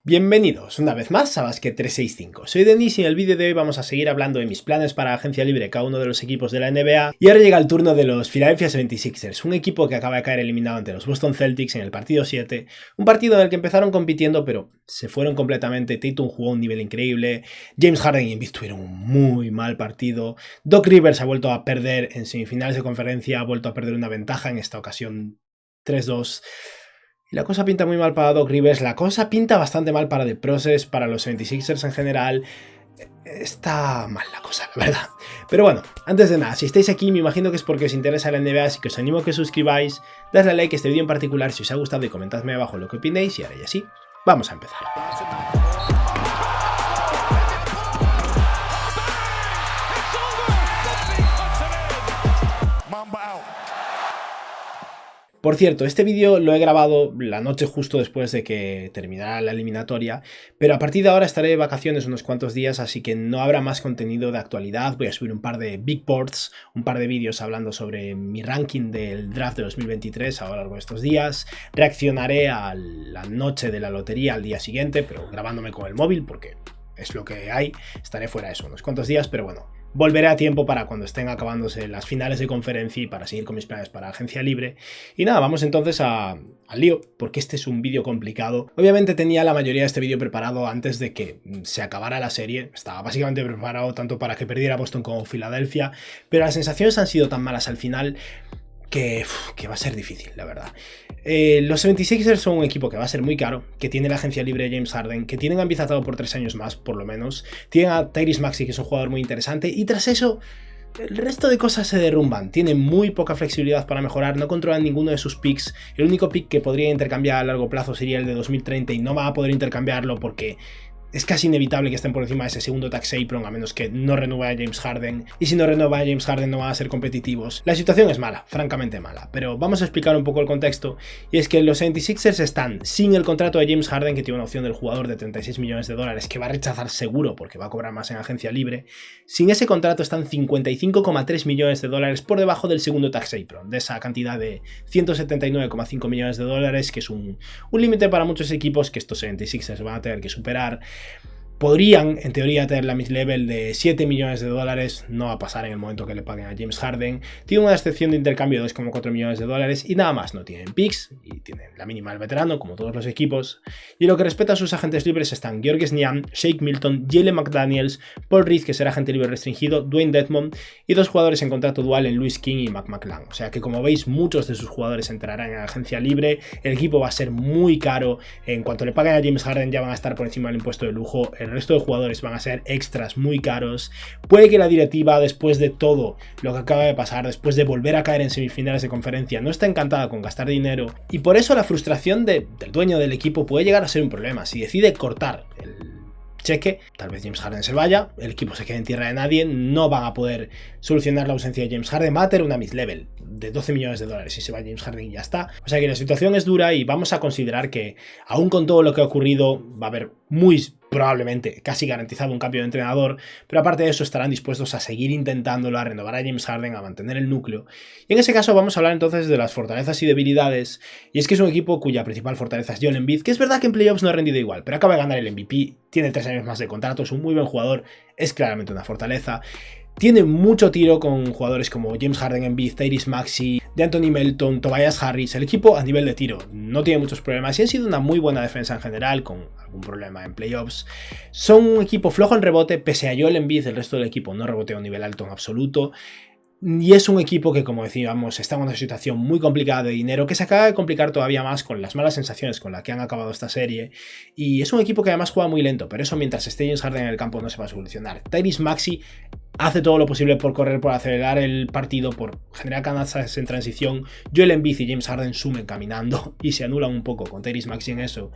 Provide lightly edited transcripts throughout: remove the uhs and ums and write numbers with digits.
Bienvenidos una vez más a Basket 365, soy Denis y en el vídeo de hoy vamos a seguir hablando de mis planes para agencia libre cada uno de los equipos de la NBA y ahora llega el turno de los Philadelphia 76ers, un equipo que acaba de caer eliminado ante los Boston Celtics en el partido 7, un partido en el que empezaron compitiendo pero se fueron completamente. Tatum jugó a un nivel increíble, James Harden y Embiid tuvieron un muy mal partido, Doc Rivers ha vuelto a perder en semifinales de conferencia, ha vuelto a perder una ventaja, en esta ocasión 3-2. Y la cosa pinta muy mal para Doc Rivers, la cosa pinta bastante mal para The Process, para los 76ers en general. Está mal la cosa, la verdad. Pero bueno, antes de nada, si estáis aquí me imagino que es porque os interesa la NBA, así que os animo a que os suscribáis, dadle a like a este vídeo en particular si os ha gustado y comentadme abajo lo que opinéis y ahora ya sí, vamos a empezar. Por cierto, este vídeo lo he grabado la noche justo después de que terminara la eliminatoria, pero a partir de ahora estaré de vacaciones unos cuantos días, así que no habrá más contenido de actualidad. Voy a subir un par de big boards, un par de vídeos hablando sobre mi ranking del draft de 2023 a lo largo de estos días. Reaccionaré a la noche de la lotería al día siguiente, pero grabándome con el móvil porque es lo que hay. Estaré fuera de eso unos cuantos días, pero bueno. Volveré a tiempo para cuando estén acabándose las finales de conferencia y para seguir con mis planes para agencia libre. Y nada, vamos entonces al lío, porque este es un vídeo complicado. Obviamente tenía la mayoría de este vídeo preparado antes de que se acabara la serie. Estaba básicamente preparado tanto para que perdiera Boston como Filadelfia, pero las sensaciones han sido tan malas al final que va a ser difícil, la verdad. Los 76ers son un equipo que va a ser muy caro, que tiene la agencia libre de James Harden, que tienen a Embiid atado por 3 años más, por lo menos. Tienen a Tyrese Maxey, que es un jugador muy interesante, y tras eso el resto de cosas se derrumban. Tienen muy poca flexibilidad para mejorar, no controlan ninguno de sus picks. El único pick que podría intercambiar a largo plazo sería el de 2030 y no va a poder intercambiarlo porque es casi inevitable que estén por encima de ese segundo tax apron, a menos que no renueve a James Harden. Y si no renueva a James Harden no van a ser competitivos. La situación es mala, francamente mala. Pero vamos a explicar un poco el contexto. Y es que los 76ers están sin el contrato de James Harden, que tiene una opción del jugador de 36 millones de dólares, que va a rechazar seguro porque va a cobrar más en agencia libre. Sin ese contrato están 55,3 millones de dólares por debajo del segundo tax apron, de esa cantidad de 179,5 millones de dólares, que es un límite para muchos equipos que estos 76ers van a tener que superar. Podrían, en teoría, tener la mid-level de 7 millones de dólares, no va a pasar en el momento que le paguen a James Harden. Tienen una excepción de intercambio de 2,4 millones de dólares y nada más, no tienen picks y tienen la mínima del veterano, como todos los equipos. Y en lo que respecta a sus agentes libres están Georges Niang, Shake Milton, Jalen McDaniels, Paul Reed, que será agente libre restringido, Dwayne Dedmon y 2 jugadores en contrato dual en Louis King y McClung. O sea que, como veis, muchos de sus jugadores entrarán en agencia libre. El equipo va a ser muy caro. En cuanto le paguen a James Harden ya van a estar por encima del impuesto de lujo. El resto de jugadores van a ser extras muy caros. Puede que la directiva, después de todo lo que acaba de pasar, después de volver a caer en semifinales de conferencia, no está encantada con gastar dinero, y por eso la frustración del dueño del equipo puede llegar a ser un problema. Si decide cortar el cheque, tal vez James Harden se vaya, el equipo se quede en tierra de nadie, no van a poder solucionar la ausencia de James Harden, va a tener una mid-level de 12 millones de dólares si se va James Harden y ya está. O sea que la situación es dura y vamos a considerar que, aún con todo lo que ha ocurrido, va a haber muy probablemente casi garantizado un cambio de entrenador, pero aparte de eso estarán dispuestos a seguir intentándolo, a renovar a James Harden, a mantener el núcleo. Y en ese caso vamos a hablar entonces de las fortalezas y debilidades, y es que es un equipo cuya principal fortaleza es Joel Embiid, que es verdad que en playoffs no ha rendido igual, pero acaba de ganar el MVP, tiene 3 años más de contrato, es un muy buen jugador, es claramente una fortaleza. Tiene mucho tiro con jugadores como James Harden, Embiid, Tyrese Maxey, D'Anthony Melton, Tobias Harris. El equipo a nivel de tiro no tiene muchos problemas y han sido una muy buena defensa en general, con algún problema en playoffs. Son un equipo flojo en rebote, pese a Joel Embiid, el resto del equipo no rebotea a un nivel alto en absoluto. Y es un equipo que, como decíamos, está en una situación muy complicada de dinero, que se acaba de complicar todavía más con las malas sensaciones con las que han acabado esta serie. Y es un equipo que además juega muy lento, pero eso mientras esté James Harden en el campo no se va a solucionar. Tyrese Maxey hace todo lo posible por correr, por acelerar el partido, por generar canastas en transición. Joel Embiid y James Harden sumen caminando y se anulan un poco con Tyrese Maxey en eso.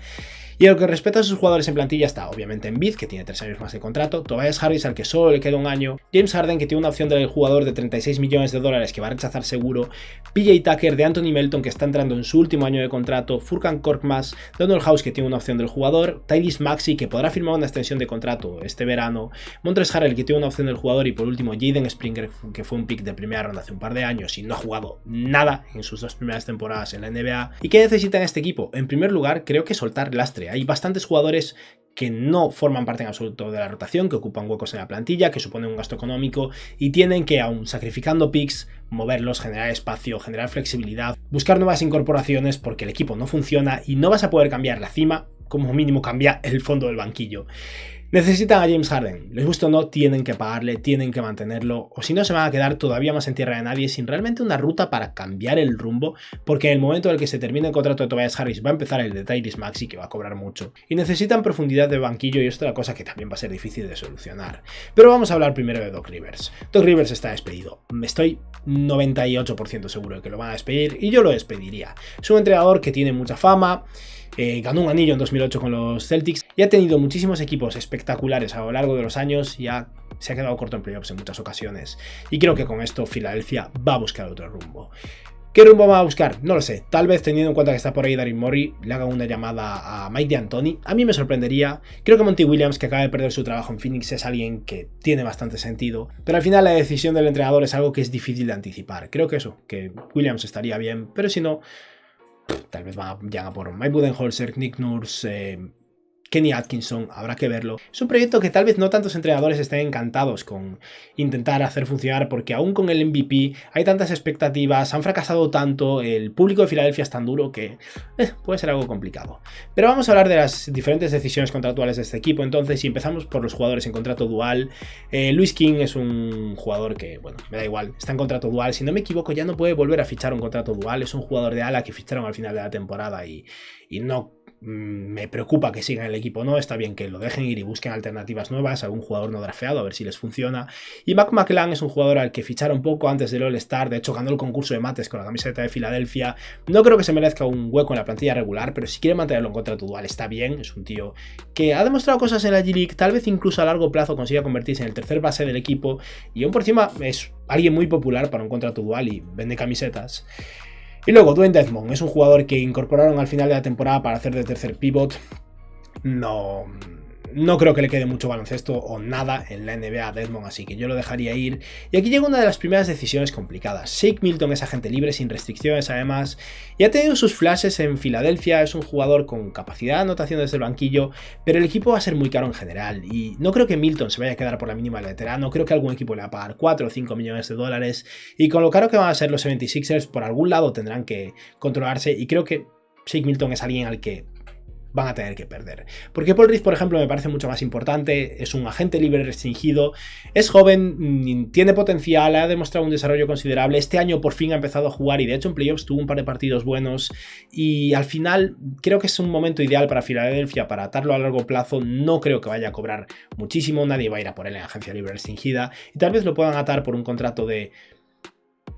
Y en lo que respecta a sus jugadores en plantilla está obviamente Embiid, que tiene 3 años más de contrato, Tobias Harris, al que solo le queda un año, James Harden, que tiene una opción del jugador de 36 millones de dólares que va a rechazar seguro, PJ Tucker, de Anthony Melton, que está entrando en su último año de contrato, Furkan Korkmaz, Donald House, que tiene una opción del jugador, Tyrese Maxey, que podrá firmar una extensión de contrato este verano, Montrezl Harrell, que tiene una opción del jugador, y por último Jaden Springer, que fue un pick de primera ronda hace un par de años y no ha jugado nada en sus 2 primeras temporadas en la NBA. ¿Y qué necesita en este equipo? En primer lugar, creo que soltar lastre. Hay bastantes jugadores que no forman parte en absoluto de la rotación, que ocupan huecos en la plantilla, que suponen un gasto económico y tienen que, aun sacrificando picks, moverlos, generar espacio, generar flexibilidad, buscar nuevas incorporaciones porque el equipo no funciona y no vas a poder cambiar la cima, como mínimo cambia el fondo del banquillo. Necesitan a James Harden, les gusta o no, tienen que pagarle, tienen que mantenerlo, o si no se van a quedar todavía más en tierra de nadie sin realmente una ruta para cambiar el rumbo, porque en el momento en el que se termine el contrato de Tobias Harris va a empezar el de Tyrese Maxey, que va a cobrar mucho, y necesitan profundidad de banquillo, y esto es una cosa que también va a ser difícil de solucionar. Pero vamos a hablar primero de Doc Rivers. Doc Rivers está despedido, estoy 98% seguro de que lo van a despedir, y yo lo despediría. Es un entrenador que tiene mucha fama, ganó un anillo en 2008 con los Celtics y ha tenido muchísimos equipos espectaculares a lo largo de los años y se ha quedado corto en playoffs en muchas ocasiones. Y creo que con esto Filadelfia va a buscar otro rumbo. ¿Qué rumbo va a buscar? No lo sé. Tal vez teniendo en cuenta que está por ahí Daryl Morey, le hagan una llamada a Mike D'Antoni. A mí me sorprendería. Creo que Monty Williams, que acaba de perder su trabajo en Phoenix, es alguien que tiene bastante sentido. Pero al final la decisión del entrenador es algo que es difícil de anticipar. Creo que Williams estaría bien, pero si no, tal vez vayan a por Mike Budenholzer, Nick Nurse, Kenny Atkinson, habrá que verlo. Es un proyecto que tal vez no tantos entrenadores estén encantados con intentar hacer funcionar, porque aún con el MVP hay tantas expectativas, han fracasado tanto, el público de Filadelfia es tan duro que puede ser algo complicado. Pero vamos a hablar de las diferentes decisiones contractuales de este equipo entonces, y empezamos por los jugadores en contrato dual. Luis King es un jugador que, bueno, me da igual, está en contrato dual, si no me equivoco ya no puede volver a fichar un contrato dual, es un jugador de ala que ficharon al final de la temporada y no me preocupa que sigan el equipo, no, está bien que lo dejen ir y busquen alternativas nuevas, algún jugador no drafeado, a ver si les funciona. Y Mac McClung es un jugador al que ficharon un poco antes del All-Star, de hecho ganó el concurso de mates con la camiseta de Filadelfia, no creo que se merezca un hueco en la plantilla regular, pero si quiere mantenerlo en contrato dual está bien, es un tío que ha demostrado cosas en la G-League, tal vez incluso a largo plazo consiga convertirse en el tercer base del equipo, y aún por encima es alguien muy popular para un contrato dual y vende camisetas. Y luego Dwayne Dedmon es un jugador que incorporaron al final de la temporada para hacer de tercer pivot. No creo que le quede mucho baloncesto o nada en la NBA a Dedmon, así que yo lo dejaría ir. Y aquí llega una de las primeras decisiones complicadas. Shake Milton es agente libre sin restricciones además, y ha tenido sus flashes en Filadelfia, es un jugador con capacidad de anotación desde el banquillo, pero el equipo va a ser muy caro en general, y no creo que Milton se vaya a quedar por la mínima del veterano, creo que algún equipo le va a pagar 4 o 5 millones de dólares, y con lo caro que van a ser los 76ers, por algún lado tendrán que controlarse, y creo que Shake Milton es alguien al que van a tener que perder. Porque Paul Reed, por ejemplo, me parece mucho más importante, es un agente libre restringido, es joven, tiene potencial, ha demostrado un desarrollo considerable, este año por fin ha empezado a jugar y de hecho en playoffs tuvo un par de partidos buenos y al final creo que es un momento ideal para Filadelfia para atarlo a largo plazo, no creo que vaya a cobrar muchísimo, nadie va a ir a por él en agencia libre restringida y tal vez lo puedan atar por un contrato de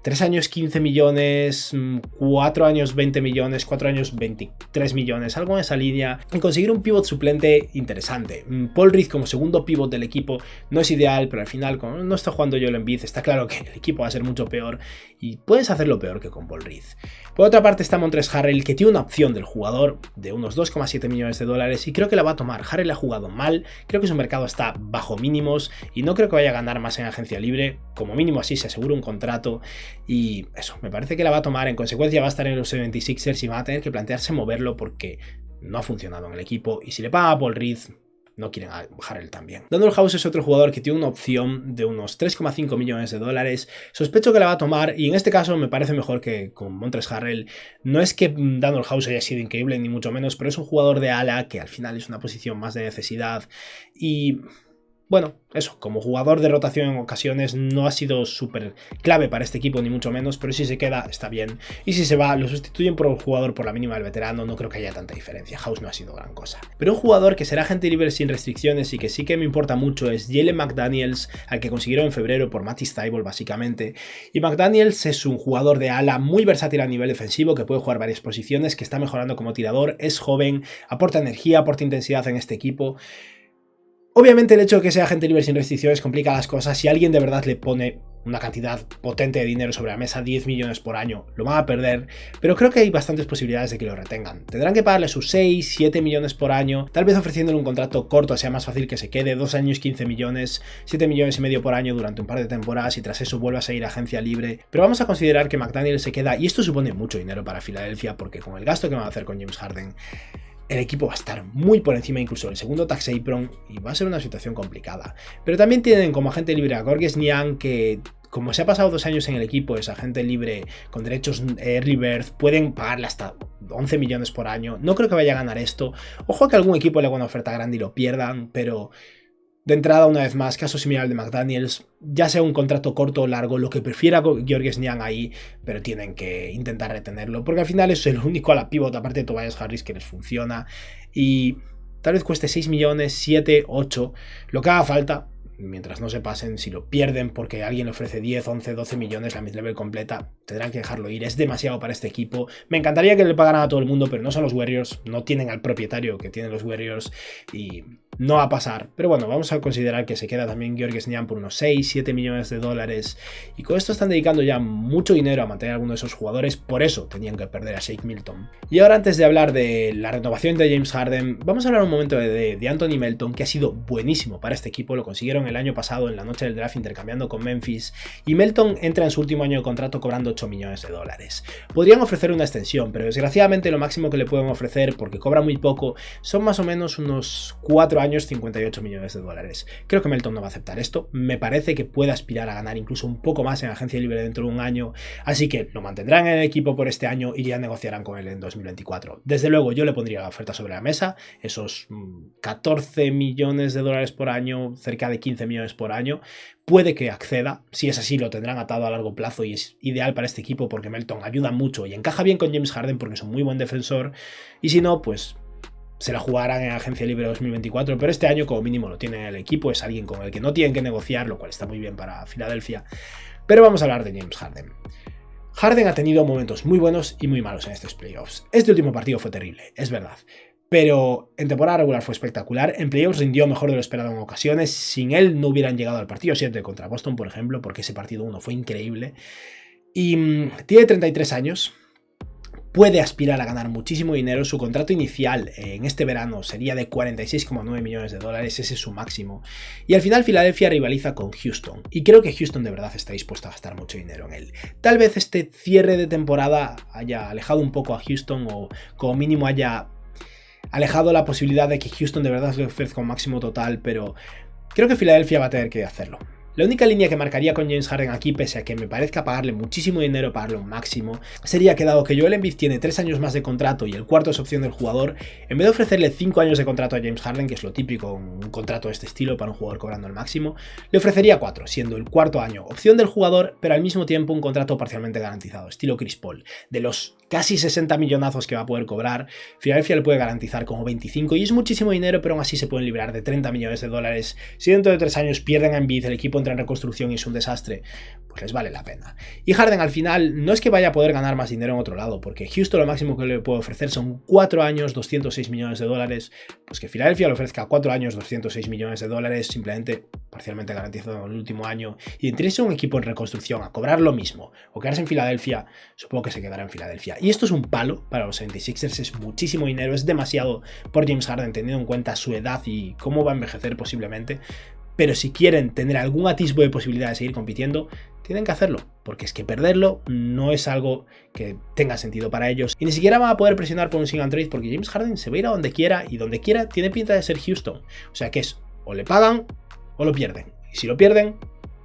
3 años 15 millones, 4 años 20 millones, 4 años 23 millones, algo en esa línea, y conseguir un pivot suplente interesante. Paul Reed como segundo pivot del equipo no es ideal, pero al final como no está jugando Joel Embiid, está claro que el equipo va a ser mucho peor y puedes hacerlo peor que con Paul Reed. Por otra parte está Montrezl Harrell, que tiene una opción del jugador de unos 2,7 millones de dólares y creo que la va a tomar. Harrell ha jugado mal, creo que su mercado está bajo mínimos y no creo que vaya a ganar más en agencia libre, como mínimo así se asegura un contrato. Y eso, me parece que la va a tomar, en consecuencia va a estar en los 76ers y va a tener que plantearse moverlo porque no ha funcionado en el equipo y si le paga a Paul Reed, no quieren a Harrell también. Danuel House es otro jugador que tiene una opción de unos 3,5 millones de dólares, sospecho que la va a tomar y en este caso me parece mejor que con Montrezl Harrell. No es que Danuel House haya sido increíble ni mucho menos, pero es un jugador de ala que al final es una posición más de necesidad y... bueno, eso, como jugador de rotación en ocasiones no ha sido súper clave para este equipo ni mucho menos, pero si se queda está bien y si se va lo sustituyen por un jugador por la mínima del veterano, no creo que haya tanta diferencia, House no ha sido gran cosa. Pero un jugador que será agente libre sin restricciones y que sí que me importa mucho es Jalen McDaniels, al que consiguieron en febrero por Matisse Thybulle básicamente, y McDaniels es un jugador de ala muy versátil a nivel defensivo que puede jugar varias posiciones, que está mejorando como tirador, es joven, aporta energía, aporta intensidad en este equipo. Obviamente el hecho de que sea agente libre sin restricciones complica las cosas. Si alguien de verdad le pone una cantidad potente de dinero sobre la mesa, 10 millones por año, lo van a perder, pero creo que hay bastantes posibilidades de que lo retengan. Tendrán que pagarle sus 6, 7 millones por año, tal vez ofreciéndole un contrato corto sea más fácil que se quede, 2 años 15 millones, 7 millones y medio por año durante un par de temporadas y tras eso vuelva a seguir a agencia libre, pero vamos a considerar que McDaniel se queda y esto supone mucho dinero para Filadelfia porque con el gasto que van a hacer con James Harden, el equipo va a estar muy por encima incluso del segundo Tax Apron y va a ser una situación complicada. Pero también tienen como agente libre a Georges Niang, que como se ha pasado 2 años en el equipo, es agente libre con derechos Early Bird, pueden pagarle hasta 11 millones por año. No creo que vaya a ganar esto. Ojo que algún equipo le haga una oferta grande y lo pierdan, pero de entrada, una vez más, caso similar al de McDaniels, ya sea un contrato corto o largo, lo que prefiera Georges Niang ahí, pero tienen que intentar retenerlo, porque al final es el único a la pivot, aparte de Tobias Harris, que les funciona, y tal vez cueste 6 millones, 7, 8, lo que haga falta, mientras no se pasen. Si lo pierden porque alguien le ofrece 10, 11, 12 millones la mid-level completa, tendrán que dejarlo ir. Es demasiado para este equipo. Me encantaría que le pagaran a todo el mundo, pero no son los Warriors, no tienen al propietario que tienen los Warriors y no va a pasar. Pero bueno, vamos a considerar que se queda también Georges Niang por unos 6, 7 millones de dólares, y con esto están dedicando ya mucho dinero a mantener a alguno de esos jugadores, por eso tenían que perder a Shake Milton. Y ahora, antes de hablar de la renovación de James Harden, vamos a hablar un momento de Anthony Melton, que ha sido buenísimo para este equipo. Lo consiguieron el año pasado en la noche del draft intercambiando con Memphis, y Melton entra en su último año de contrato cobrando 8 millones de dólares. Podrían ofrecer una extensión, pero desgraciadamente lo máximo que le pueden ofrecer, porque cobra muy poco, son más o menos unos 4 años, 58 millones de dólares. Creo que Melton no va a aceptar esto. Me parece que puede aspirar a ganar incluso un poco más en agencia libre dentro de un año, así que lo mantendrán en el equipo por este año y ya negociarán con él en 2024. Desde luego yo le pondría la oferta sobre la mesa, esos 14 millones de dólares por año, cerca de 15 millones por año. Puede que acceda, si es así lo tendrán atado a largo plazo y es ideal para este equipo porque Melton ayuda mucho y encaja bien con James Harden porque es un muy buen defensor, y si no, pues se la jugarán en agencia libre 2024, pero este año como mínimo lo tiene el equipo, es alguien con el que no tienen que negociar, lo cual está muy bien para Filadelfia. Pero vamos a hablar de James Harden. Harden ha tenido momentos muy buenos y muy malos en estos playoffs. Este último partido fue terrible, es verdad, pero en temporada regular fue espectacular. En playoffs rindió mejor de lo esperado en ocasiones. Sin él no hubieran llegado al partido 7 contra Boston, por ejemplo, porque ese partido 1 fue increíble. Y tiene 33 años. Puede aspirar a ganar muchísimo dinero. Su contrato inicial en este verano sería de 46,9 millones de dólares, ese es su máximo. Y al final Filadelfia rivaliza con Houston, y creo que Houston de verdad está dispuesto a gastar mucho dinero en él. Tal vez este cierre de temporada haya alejado un poco a Houston, o como mínimo haya alejado la posibilidad de que Houston de verdad le ofrezca un máximo total, pero creo que Filadelfia va a tener que hacerlo. La única línea que marcaría con James Harden aquí, pese a que me parezca pagarle muchísimo dinero, pagarle un máximo, sería que dado que Joel Embiid tiene 3 años más de contrato y el cuarto es opción del jugador, en vez de ofrecerle 5 años de contrato a James Harden, que es lo típico un contrato de este estilo para un jugador cobrando el máximo, le ofrecería 4, siendo el cuarto año opción del jugador, pero al mismo tiempo un contrato parcialmente garantizado, estilo Chris Paul. De los casi 60 millonazos que va a poder cobrar, Philadelphia le puede garantizar como 25, y es muchísimo dinero, pero aún así se pueden librar de 30 millones de dólares. Si dentro de 3 años pierden a Embiid, el equipo entra en reconstrucción y es un desastre, pues les vale la pena. Y Harden al final no es que vaya a poder ganar más dinero en otro lado, porque Houston lo máximo que le puede ofrecer son 4 años, 206 millones de dólares, pues que Filadelfia le ofrezca 4 años, 206 millones de dólares, simplemente parcialmente garantizado en el último año, y entre un equipo en reconstrucción a cobrar lo mismo o quedarse en Filadelfia, supongo que se quedará en Filadelfia. Y esto es un palo para los 76ers, es muchísimo dinero, es demasiado por James Harden teniendo en cuenta su edad y cómo va a envejecer posiblemente. Pero si quieren tener algún atisbo de posibilidad de seguir compitiendo, tienen que hacerlo, porque es que perderlo no es algo que tenga sentido para ellos, y ni siquiera van a poder presionar por un single trade, porque James Harden se va a ir a donde quiera, y donde quiera tiene pinta de ser Houston. O sea que es, o le pagan o lo pierden, y si lo pierden,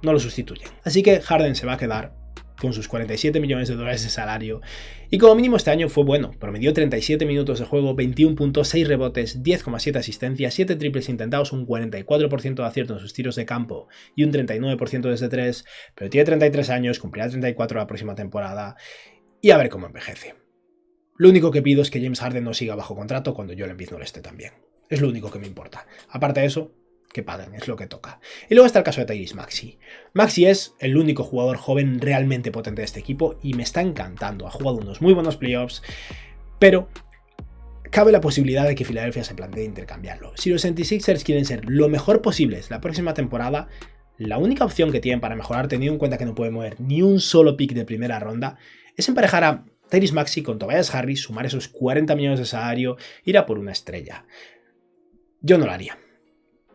no lo sustituyen. Así que Harden se va a quedar con sus 47 millones de dólares de salario, y como mínimo este año fue bueno, promedió 37 minutos de juego, 21 puntos, 6 rebotes, 10,7 asistencias, 7 triples intentados, un 44% de acierto en sus tiros de campo y un 39% desde 3, pero tiene 33 años, cumplirá 34 la próxima temporada, y a ver cómo envejece. Lo único que pido es que James Harden no siga bajo contrato cuando Joel Embiid no lo esté también. Es lo único que me importa. Aparte de eso, que paguen, es lo que toca. Y luego está el caso de Tyrese Maxey. Maxey es el único jugador joven realmente potente de este equipo y me está encantando. Ha jugado unos muy buenos playoffs, pero cabe la posibilidad de que Filadelfia se plantee intercambiarlo. Si los 76ers quieren ser lo mejor posibles la próxima temporada, la única opción que tienen para mejorar, teniendo en cuenta que no pueden mover ni un solo pick de primera ronda, es emparejar a Tyrese Maxey con Tobias Harris, sumar esos 40 millones de salario, ir a por una estrella. Yo no lo haría.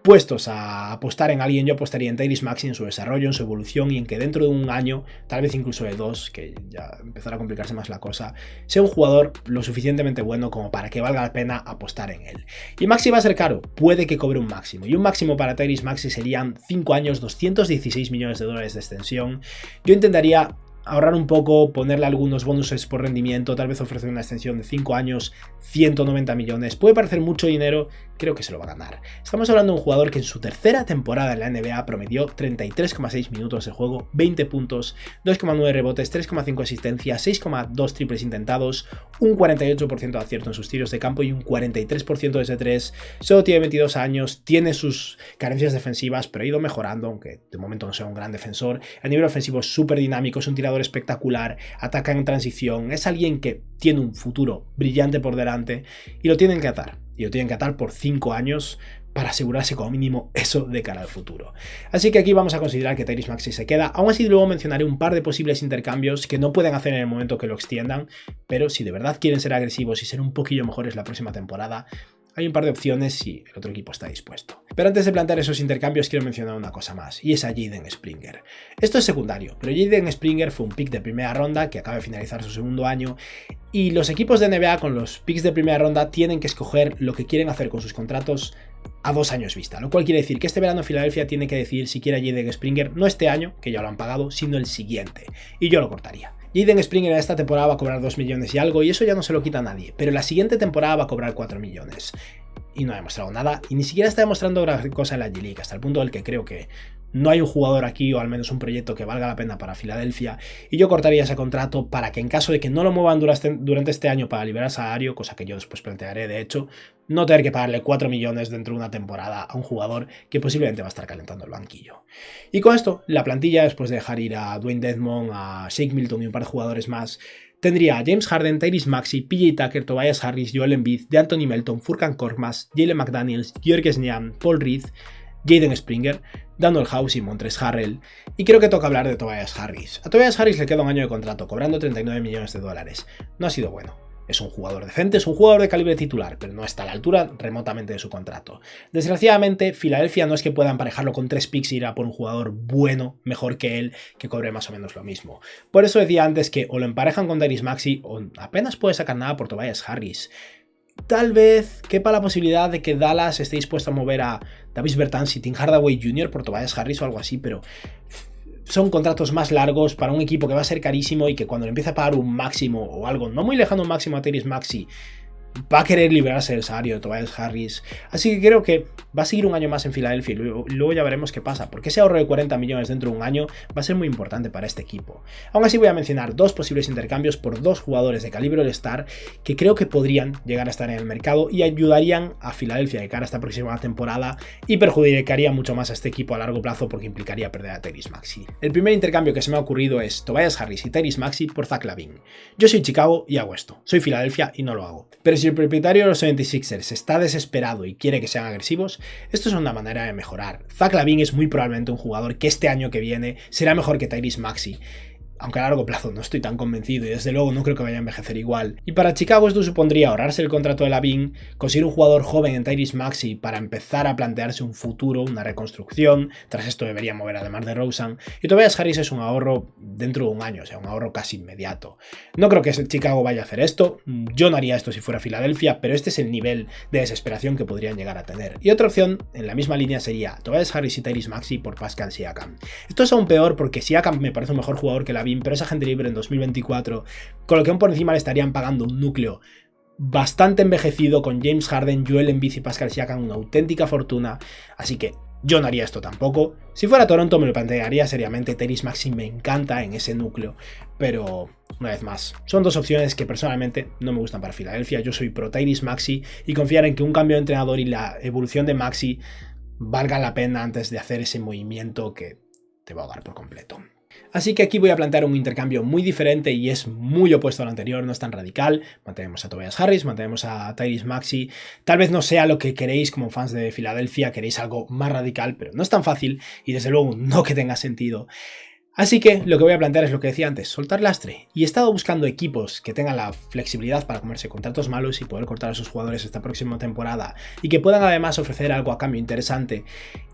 puestos a apostar en alguien, yo apostaría en Tyrese Maxey, en su desarrollo, en su evolución y en que dentro de un año, tal vez incluso de 2, que ya empezará a complicarse más la cosa, sea un jugador lo suficientemente bueno como para que valga la pena apostar en él. Y Maxey va a ser caro, puede que cobre un máximo, y un máximo para Tyrese Maxey serían 5 años, 216 millones de dólares de extensión. Yo intentaría ahorrar un poco, ponerle algunos bonuses por rendimiento, tal vez ofrecer una extensión de 5 años, 190 millones. Puede parecer mucho dinero, creo que se lo va a ganar. Estamos hablando de un jugador que en su tercera temporada en la NBA promedió 33,6 minutos de juego, 20 puntos, 2,9 rebotes, 3,5 asistencias, 6,2 triples intentados, un 48% de acierto en sus tiros de campo y un 43% desde 3. Solo tiene 22 años, tiene sus carencias defensivas, pero ha ido mejorando, aunque de momento no sea un gran defensor. A nivel ofensivo es súper dinámico, es un tirador espectacular, ataca en transición, es alguien que tiene un futuro brillante por delante y lo tienen que atar. Y lo tienen que atar por 5 años para asegurarse como mínimo eso de cara al futuro. Así que aquí vamos a considerar que Tyrese Maxey se queda. Aún así luego mencionaré un par de posibles intercambios que no pueden hacer en el momento que lo extiendan, pero si de verdad quieren ser agresivos y ser un poquillo mejores la próxima temporada, hay un par de opciones si el otro equipo está dispuesto. Pero antes de plantear esos intercambios quiero mencionar una cosa más, y es a Jaden Springer. Esto es secundario, pero Jaden Springer fue un pick de primera ronda que acaba de finalizar su segundo año, y los equipos de NBA con los picks de primera ronda tienen que escoger lo que quieren hacer con sus contratos a 2 años vista, lo cual quiere decir que este verano Filadelfia tiene que decidir si quiere a Jaden Springer, no este año, que ya lo han pagado, sino el siguiente, y yo lo cortaría. Jaden Springer en esta temporada va a cobrar 2 millones y algo, y eso ya no se lo quita a nadie, pero la siguiente temporada va a cobrar 4 millones. Y no ha demostrado nada, y ni siquiera está demostrando gran cosa en la G-League, hasta el punto del que creo que no hay un jugador aquí, o al menos un proyecto que valga la pena para Filadelfia, y yo cortaría ese contrato para que en caso de que no lo muevan durante este año para liberar salario, cosa que yo después plantearé de hecho, no tener que pagarle 4 millones dentro de una temporada a un jugador que posiblemente va a estar calentando el banquillo. Y con esto, la plantilla, después de dejar ir a Dwayne Dedmon, a Shake Milton y un par de jugadores más, tendría a James Harden, Tyrese Maxey, PJ Tucker, Tobias Harris, Joel Embiid, DeAnthony Melton, Furkan Korkmaz, Jalen McDaniels, Georges Niang, Paul Reed, Jaden Springer, Danuel House y Montrezl Harrell. Y creo que toca hablar de Tobias Harris. A Tobias Harris le queda un año de contrato, cobrando 39 millones de dólares. No ha sido bueno. Es un jugador decente, es un jugador de calibre titular, pero no está a la altura remotamente de su contrato. Desgraciadamente, Filadelfia no es que pueda emparejarlo con 3 picks y ir a por un jugador bueno, mejor que él, que cobre más o menos lo mismo. Por eso decía antes que o lo emparejan con Tyrese Maxey o apenas puede sacar nada por Tobias Harris. Tal vez quepa la posibilidad de que Dallas esté dispuesto a mover a Davis Bertans y Tim Hardaway Jr. por Tobias Harris o algo así, pero son contratos más largos para un equipo que va a ser carísimo y que cuando le empiece a pagar un máximo o algo no muy lejano un máximo a Tyrese Maxey, va a querer liberarse del salario de Tobias Harris. Así que creo que va a seguir un año más en Filadelfia y luego ya veremos qué pasa, porque ese ahorro de 40 millones dentro de un año va a ser muy importante para este equipo. Aún así voy a mencionar 2 posibles intercambios por 2 jugadores de calibre All-Star que creo que podrían llegar a estar en el mercado y ayudarían a Filadelfia de cara a esta próxima temporada y perjudicaría mucho más a este equipo a largo plazo porque implicaría perder a Tyrese Maxey. El primer intercambio que se me ha ocurrido es Tobias Harris y Tyrese Maxey por Zach LaVine. Yo soy Chicago y hago esto, soy Filadelfia y no lo hago. Pero si el propietario de los 76ers está desesperado y quiere que sean agresivos, esto es una manera de mejorar. Zach LaVine es muy probablemente un jugador que este año que viene será mejor que Tyrese Maxey, aunque a largo plazo no estoy tan convencido y desde luego no creo que vaya a envejecer igual. Y para Chicago esto supondría ahorrarse el contrato de LaVine, conseguir un jugador joven en Tyrese Maxey para empezar a plantearse un futuro, una reconstrucción. Tras esto debería mover a DeMar DeRozan. Y Tobias Harris es un ahorro dentro de un año, o sea, un ahorro casi inmediato. No creo que Chicago vaya a hacer esto, yo no haría esto si fuera Filadelfia, pero este es el nivel de desesperación que podrían llegar a tener. Y otra opción en la misma línea sería Tobias Harris y Tyrese Maxey por Pascal Siakam. Esto es aún peor porque Siakam me parece un mejor jugador que LaVine, pero es agente libre en 2024, con lo que aún por encima le estarían pagando un núcleo bastante envejecido con James Harden, Joel Embiid y Pascal Siakam, una auténtica fortuna, así que yo no haría esto tampoco. Si fuera Toronto me lo plantearía seriamente, Tyrese Maxey me encanta en ese núcleo, pero una vez más, son 2 opciones que personalmente no me gustan para Filadelfia. Yo soy pro Tyrese Maxey y confiar en que un cambio de entrenador y la evolución de Maxey valga la pena antes de hacer ese movimiento que te va a ahogar por completo. Así que aquí voy a plantear un intercambio muy diferente y es muy opuesto al anterior, no es tan radical. Mantenemos a Tobias Harris, mantenemos a Tyrese Maxey. Tal vez no sea lo que queréis como fans de Filadelfia, queréis algo más radical, pero no es tan fácil y desde luego no que tenga sentido. Así que lo que voy a plantear es lo que decía antes, soltar lastre. Y he estado buscando equipos que tengan la flexibilidad para comerse contratos malos y poder cortar a sus jugadores esta próxima temporada y que puedan además ofrecer algo a cambio interesante.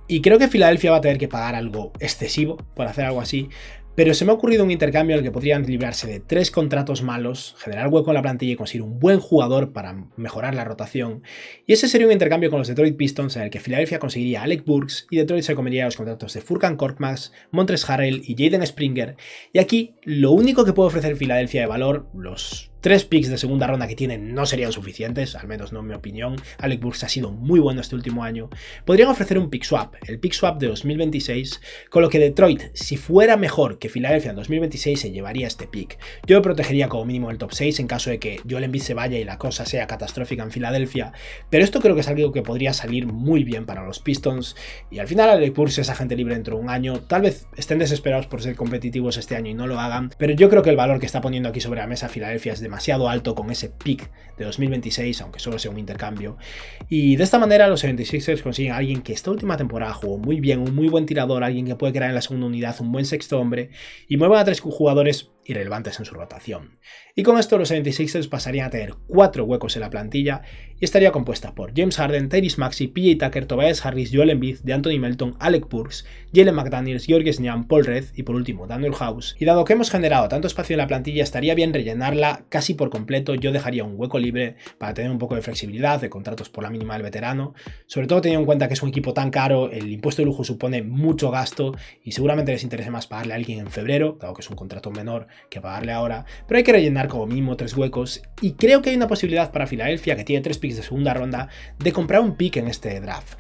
Y creo que Filadelfia va a tener que pagar algo excesivo por hacer algo así. Pero se me ha ocurrido un intercambio en el que podrían librarse de 3 contratos malos, generar hueco en la plantilla y conseguir un buen jugador para mejorar la rotación. Y ese sería un intercambio con los Detroit Pistons en el que Filadelfia conseguiría a Alec Burks y Detroit se comería los contratos de Furkan Korkmaz, Montrezl Harrell y Jaden Springer. Y aquí lo único que puede ofrecer Filadelfia de valor, los 3 picks de segunda ronda que tienen no serían suficientes, al menos no en mi opinión. Alec Burks ha sido muy bueno este último año. Podrían ofrecer un pick swap, el pick swap de 2026, con lo que Detroit, si fuera mejor que Filadelfia en 2026, se llevaría este pick. Yo lo protegería como mínimo el top 6 en caso de que Joel Embiid se vaya y la cosa sea catastrófica en Filadelfia, pero esto creo que es algo que podría salir muy bien para los Pistons, y al final Alec Burks es agente libre dentro de un año. Tal vez estén desesperados por ser competitivos este año y no lo hagan, pero yo creo que el valor que está poniendo aquí sobre la mesa Filadelfia es demasiado alto con ese pick de 2026, aunque solo sea un intercambio. Y de esta manera los 76ers consiguen a alguien que esta última temporada jugó muy bien, un muy buen tirador, alguien que puede crear en la segunda unidad un buen sexto hombre, y muevan a 3 jugadores irrelevantes en su rotación. Y con esto los 76ers pasarían a tener 4 huecos en la plantilla y estaría compuesta por James Harden, Tyrese Maxey, PJ Tucker, Tobias Harris, Joel Embiid, DeAnthony Melton, Alec Burks, Jalen McDaniels, Georges Niang, Paul Reed y por último Daniel House. Y dado que hemos generado tanto espacio en la plantilla, estaría bien rellenarla casi por completo. Yo dejaría un hueco libre para tener un poco de flexibilidad, de contratos por la mínima del veterano, sobre todo teniendo en cuenta que es un equipo tan caro, el impuesto de lujo supone mucho gasto y seguramente les interese más pagarle a alguien en febrero, dado que es un contrato menor que pagarle ahora, pero hay que rellenar como mínimo 3 huecos y creo que hay una posibilidad para Filadelfia, que tiene 3 picks de segunda ronda, de comprar un pick en este draft.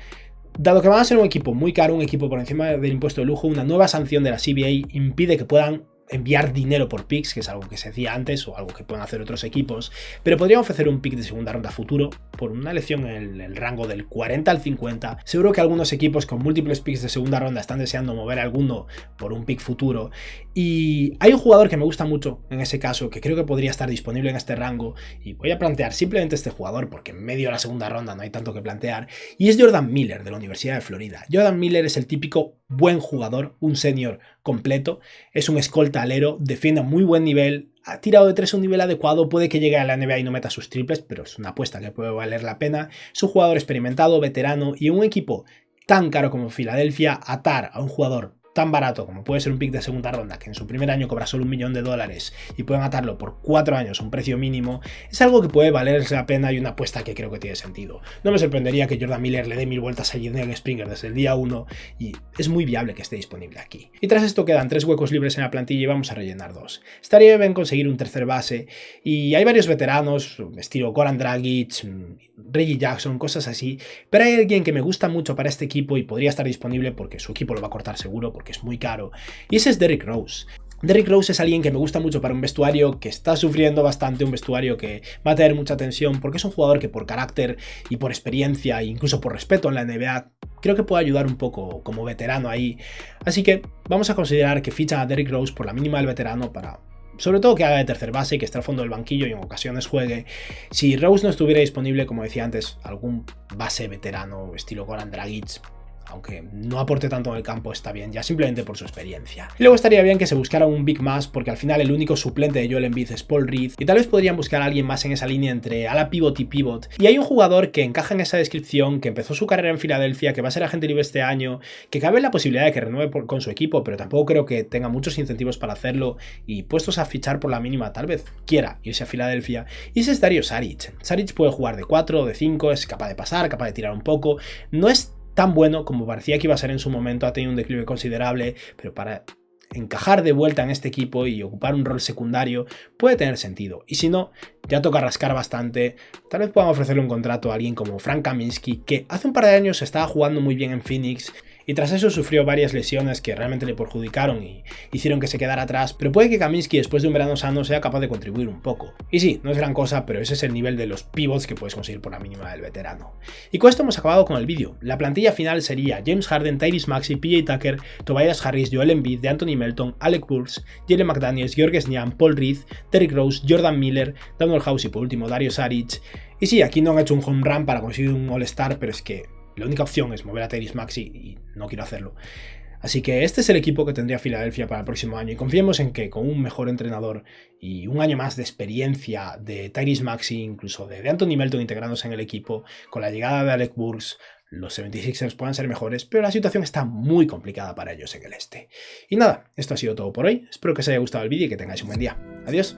Dado que van a ser un equipo muy caro, un equipo por encima del impuesto de lujo, una nueva sanción de la CBA impide que puedan enviar dinero por picks, que es algo que se hacía antes o algo que pueden hacer otros equipos, pero podrían ofrecer un pick de segunda ronda futuro por una elección en el rango del 40 al 50. Seguro que algunos equipos con múltiples picks de segunda ronda están deseando mover alguno por un pick futuro, y hay un jugador que me gusta mucho en ese caso, que creo que podría estar disponible en este rango, y voy a plantear simplemente este jugador porque en medio de la segunda ronda no hay tanto que plantear, y es Jordan Miller de la Universidad de Florida. Jordan Miller es el típico buen jugador, un senior completo, es un escolta alero, defiende a muy buen nivel, ha tirado de 3 a un nivel adecuado, puede que llegue a la NBA y no meta sus triples, pero es una apuesta que puede valer la pena. Es un jugador experimentado, veterano, y un equipo tan caro como Filadelfia, atar a un jugador tan barato como puede ser un pick de segunda ronda, que en su primer año cobra solo $1 millón y pueden atarlo por 4 años a un precio mínimo, es algo que puede valerse la pena y una apuesta que creo que tiene sentido. No me sorprendería que Jordan Miller le dé 1000 vueltas a Jaden Springer desde el día 1 y es muy viable que esté disponible aquí. Y tras esto quedan 3 huecos libres en la plantilla y vamos a rellenar 2. Estaría bien conseguir un tercer base y hay varios veteranos, estilo Goran Dragic, Reggie Jackson, cosas así, pero hay alguien que me gusta mucho para este equipo y podría estar disponible porque su equipo lo va a cortar seguro porque es muy caro, y ese es Derrick Rose. Derrick Rose es alguien que me gusta mucho para un vestuario que está sufriendo bastante, un vestuario que va a tener mucha tensión, porque es un jugador que por carácter y por experiencia e incluso por respeto en la NBA creo que puede ayudar un poco como veterano ahí. Así que vamos a considerar que fichan a Derrick Rose por la mínima del veterano para sobre todo que haga de tercer base, que esté al fondo del banquillo y en ocasiones juegue. Si Rose no estuviera disponible, como decía antes, algún base veterano estilo Goran Dragic, aunque no aporte tanto en el campo, está bien, ya simplemente por su experiencia. Y luego estaría bien que se buscara un big más, porque al final el único suplente de Joel Embiid es Paul Reed, y tal vez podrían buscar a alguien más en esa línea entre ala pivot y pivot. Y hay un jugador que encaja en esa descripción, que empezó su carrera en Filadelfia, que va a ser agente libre este año, que cabe la posibilidad de que renueve con su equipo, pero tampoco creo que tenga muchos incentivos para hacerlo, y puestos a fichar por la mínima, tal vez quiera irse a Filadelfia. Y ese es Dario Saric. Saric puede jugar de 4 o de 5, es capaz de pasar, capaz de tirar un poco, no es tan bueno como parecía que iba a ser en su momento, ha tenido un declive considerable, pero para encajar de vuelta en este equipo y ocupar un rol secundario puede tener sentido. Y si no, ya toca rascar bastante. Tal vez puedan ofrecerle un contrato a alguien como Frank Kaminsky, que hace un par de años estaba jugando muy bien en Phoenix y tras eso sufrió varias lesiones que realmente le perjudicaron y hicieron que se quedara atrás, pero puede que Kaminsky después de un verano sano sea capaz de contribuir un poco. Y sí, no es gran cosa, pero ese es el nivel de los pivots que puedes conseguir por la mínima del veterano. Y con esto hemos acabado con el vídeo. La plantilla final sería James Harden, Tyrese Maxey, PJ Tucker, Tobias Harris, Joel Embiid, DeAnthony Melton, Alec Burks, Jalen McDaniels, Georges Niang, Paul Reed, Derrick Rose, Jordan Miller, Daniel House y por último Dario Saric. Y sí, aquí no han hecho un home run para conseguir un All-Star, pero es que la única opción es mover a Tyrese Maxey y no quiero hacerlo. Así que este es el equipo que tendría Filadelfia para el próximo año y confiemos en que con un mejor entrenador y un año más de experiencia de Tyrese Maxey, incluso de Anthony Melton integrándose en el equipo, con la llegada de Alec Burks, los 76ers puedan ser mejores, pero la situación está muy complicada para ellos en el este. Y nada, esto ha sido todo por hoy. Espero que os haya gustado el vídeo y que tengáis un buen día. Adiós.